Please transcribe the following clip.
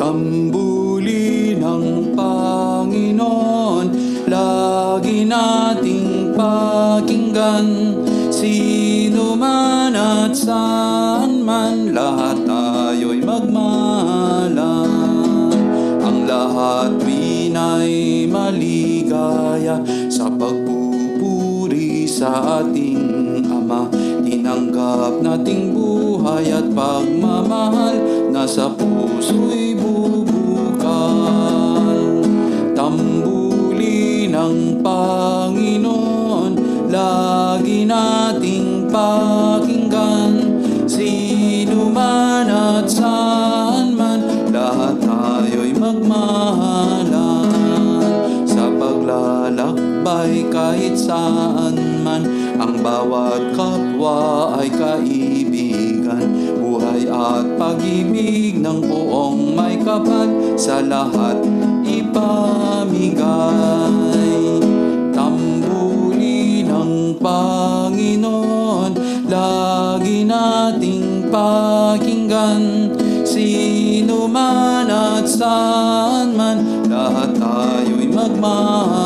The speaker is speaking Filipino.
Tambuli ng Panginoon, lagi nating pakinggan. Sino man at saan man, lahat tayo'y magmahalan. Ang lahat wina'y maligaya sa pagpupuri sa ating Ama. Tinanggap nating buhay at pagmamahal, nasa puso'y bubukal. Tambuli ng Panginoon, lagi nating pakinggan. Sino man at saan man, lahat tayo'y magmahalan. Sa paglalakbay kahit saan man, ang bawat kapwa ay kaibigan. Buhay at pag-ibig ng buong may kapal, sa lahat ipamigay. Tambuli ng Panginoon, lagi nating pakinggan. Sino man at saan man, lahat tayo'y magmahal.